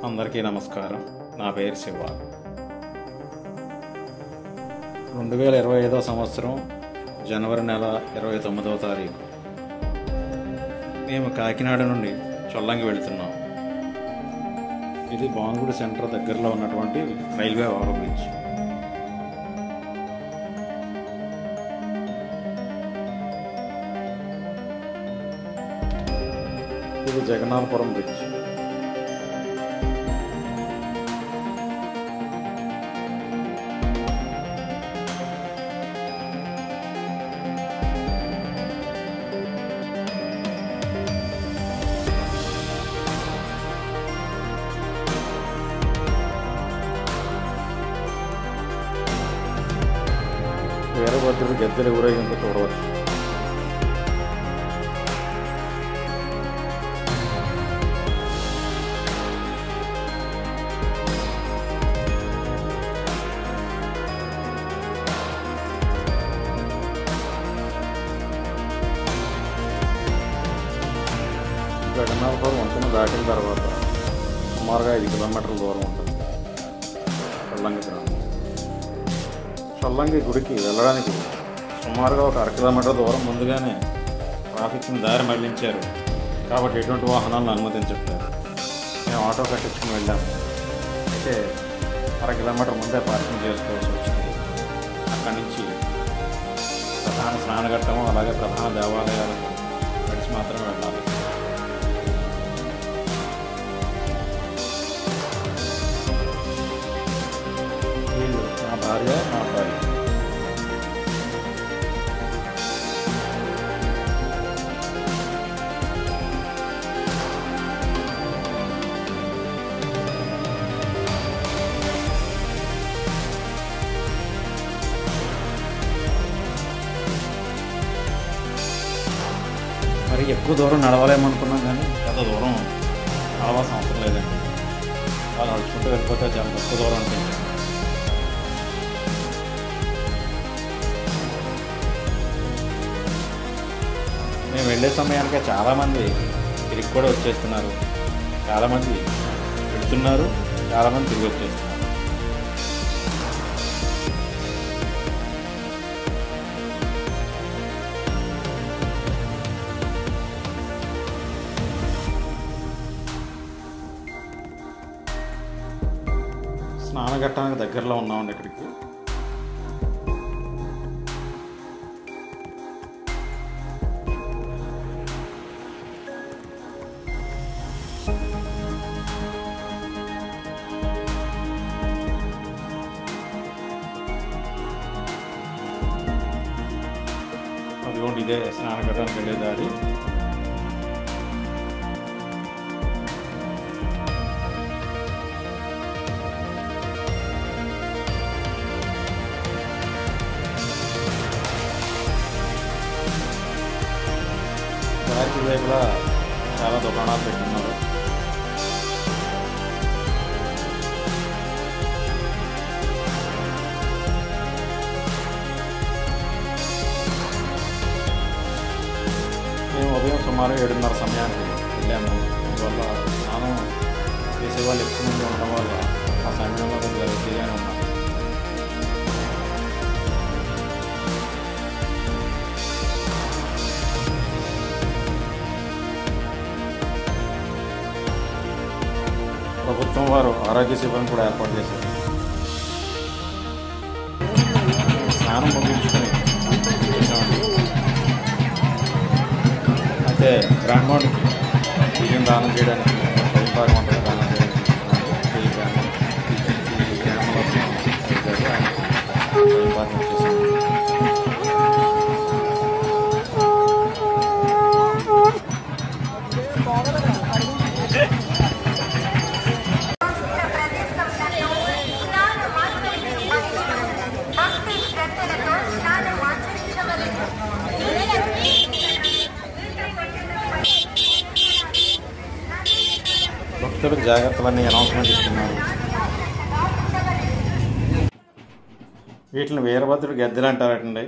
అందరికీ నమస్కారం. నా పేరు శివ. 2025 సంవత్సరం జనవరి నెల 29వ తారీఖు మేము కాకినాడ నుండి చొల్లంగి వెళుతున్నాం. ఇది బాన్గుడి సెంటర్ దగ్గరలో ఉన్నటువంటి రైల్వే ఓవర్ బ్రిడ్జ్. ఇది జగన్నాథపురం బ్రిడ్జ్. వీరభద్రుడి గద్దెల ఊరేగింపు చూడవచ్చు. జగన్నాథపురం వంతెన దాటిన తర్వాత సుమారుగా 5 కిలోమీటర్ల దూరం ఉంటుంది చొల్లంగి గ్రామం. చొల్లంగి గుడికి వెళ్ళడానికి సుమారుగా ఒక 1/2 కిలోమీటర్ దూరం ముందుగానే ట్రాఫిక్ని దారి మళ్లించారు కాబట్టి ఎటువంటి వాహనాలను అనుమతించట్లేదు. మేము ఆటో కట్టించుకుని వెళ్ళాము. అయితే 1/2 కిలోమీటర్ ముందే పార్కింగ్ చేసుకోవాల్సి వచ్చింది. అక్కడి నుంచి ప్రధాన స్నానఘట్టము అలాగే ప్రధాన దేవాలయాలకు నడిచి మాత్రమే వెళ్ళాలి. వీళ్ళు నా భార్య, నా అబ్బాయి. మరి ఎక్కువ దూరం నడవలేమనుకున్నాం కానీ పెద్ద దూరం నడవాల్సిన అవసరం లేదండి. వాళ్ళు నడుచుకుంటూ వెళ్ళిపోతే చాలా తక్కువ దూరం అనిపించింది. మేము వెళ్ళే సమయానికి చాలామంది తిరిగి కూడా వచ్చేస్తున్నారు. చాలామంది వెళ్తున్నారు, చాలామంది తిరిగి వచ్చేస్తున్నారు. స్నానఘట్టానికి దగ్గరలో ఉన్నామండి ఇక్కడికి. అదిగోండి ఇదే స్నానఘట్టానికి వెళ్ళే దారి. దారికి వైపులా చాలా దుకాణాలు పెట్టున్నారు. మేము ఉదయం సుమారు 7:30 సమయానికి వెళ్ళాము. అందువల్ల స్నానం చేసేవాళ్ళు ఎక్కువ మంది ఉండడం వల్ల ఆ సమయంలో కొద్దిగా రద్దీగానే ఉన్నాము. ప్రభుత్వం వారు ఆరోగ్య శిబిరం కూడా ఏర్పాటు చేశారు. స్నానం ముగించుకొని చేసామండి. అయితే బ్రాహ్మణుడికి బియ్యం దానం చేయడానికి స్వయంపాకం వంటలు దానం చేయడానికి ఈ గ్రామంలో స్వయంపాకం చేశాము. భక్తులకు జాగ్రత్తలన్నీ అనౌన్స్మెంట్ ఇస్తున్నారు. వీటిని వీరభద్రుడి గద్దెలు అంటారటండి.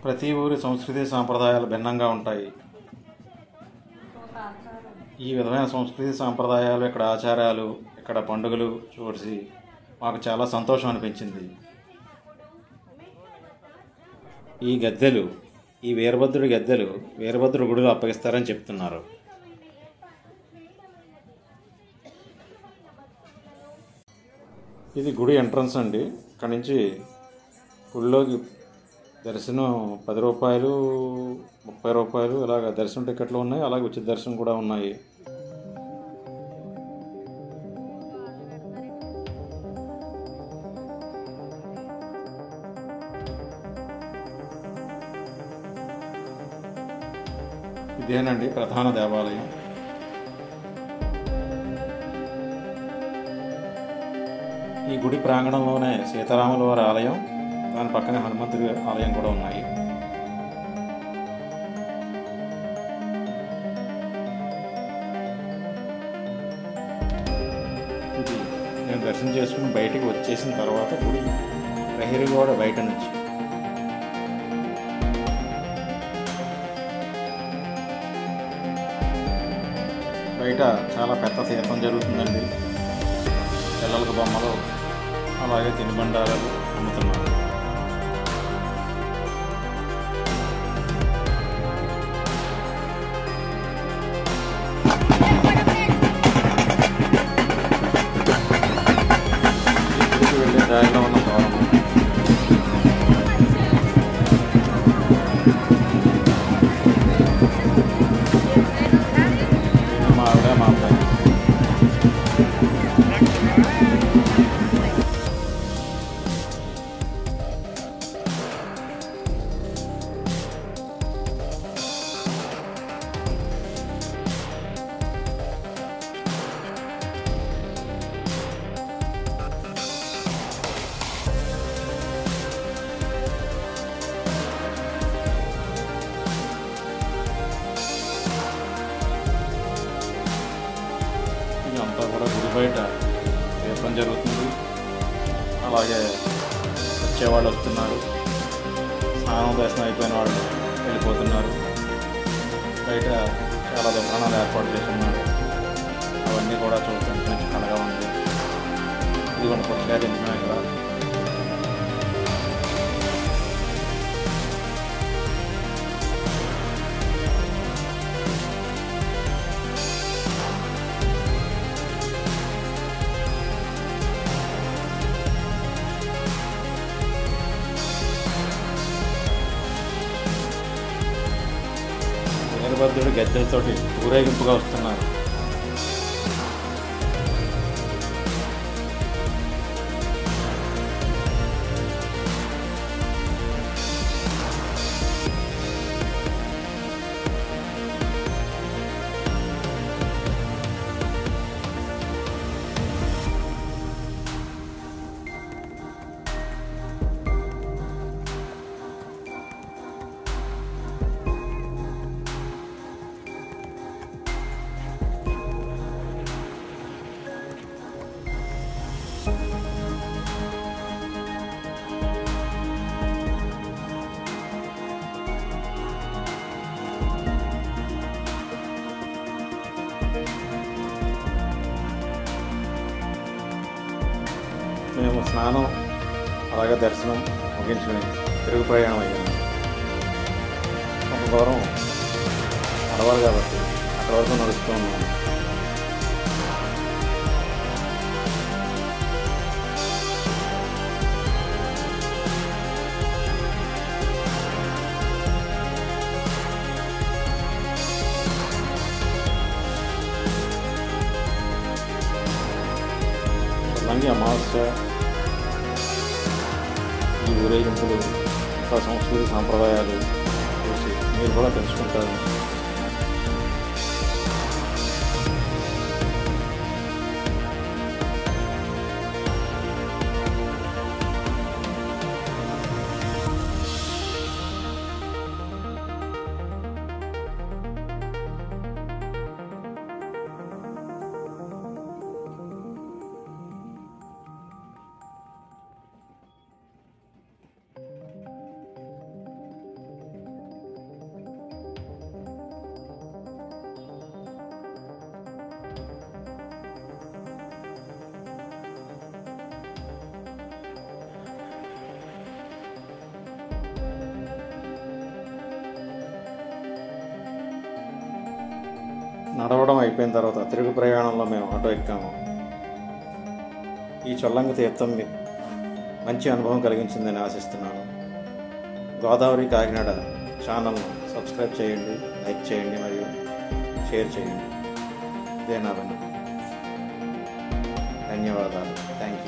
ప్రతి ఊరి సంస్కృతి సాంప్రదాయాలు భిన్నంగా ఉంటాయి. ఈ విధమైన సంస్కృతి సాంప్రదాయాలు, ఇక్కడ ఆచారాలు, ఇక్కడ పండుగలు చూసి మాకు చాలా సంతోషం అనిపించింది. ఈ వీరభద్రుడి గద్దెలు వీరభద్రుడి గుడిలో అప్పగిస్తారని చెప్తున్నారు. ఇది గుడి ఎంట్రన్స్ అండి. ఇక్కడ నుంచి గుడిలోకి దర్శనం 10 రూపాయలు, 30 రూపాయలు ఇలాగ దర్శనం టికెట్లు ఉన్నాయి. అలాగే ఉచిత దర్శనం కూడా ఉన్నాయి. ఇదేనండి ప్రధాన దేవాలయం. ఈ గుడి ప్రాంగణంలోనే సీతారాముల వారి ఆలయం, దాని పక్కనే హనుమంతుడి ఆలయం కూడా ఉన్నాయి. ఇది నేను దర్శనం చేసుకుని బయటికి వచ్చేసిన తర్వాత గుడి ప్రహరీ గోడ బయట నుంచి బయట చాలా పెద్ద తీర్థం జరుగుతుందండి. పిల్లలకు బొమ్మలు, అలాగే తినుబండారాలు అమ్ముతున్నారు. ఇక్కడికి వెళ్ళే దారిలో ఉన్న భవనం మా ఆవిడ, మా అబ్బాయి. ఇదంతా కూడా గుడి బయట తీర్థం జరుగుతుంది. అలాగే వచ్చేవాళ్ళు వస్తున్నారు, స్నానం దర్శనం అయిపోయిన వాళ్ళు వెళ్ళిపోతున్నారు. బయట చాలా దుకాణాలు ఏర్పాటు చేసి ఉన్నారు. అవన్నీ కూడా చూడటానికి మంచి కళగా ఉంది. ఇది కొన్ని కొత్తగా తింటున్నాం ఇక్కడ. వీరభద్రుడి గద్దెలతోటి ఊరేగింపుగా వస్తున్నారు. మేము స్నానం అలాగే దర్శనం ముగించుకుని తిరుగు ప్రయాణం అయ్యాము. కొంత దూరం నడవాలి కాబట్టి అక్కడ వరకు నడుస్తూ ఉన్నాము. లంగి అమావాస్య ఈ ఊరేగింపులు, ఇంకా సంస్కృతి సాంప్రదాయాలు చూసి మీరు కూడా తెలుసుకుంటారు. నడవడం అయిపోయిన తర్వాత తిరుగు ప్రయాణంలో మేము ఆటో ఎక్కాము. ఈ చొల్లంగి తీర్థం మీకు మంచి అనుభవం కలిగించిందని ఆశిస్తున్నాను. గోదావరి కాకినాడ ఛానల్ను సబ్స్క్రైబ్ చేయండి, లైక్ చేయండి మరియు షేర్ చేయండి. ఇదే నా ధన్యవాదాలు. Thank you.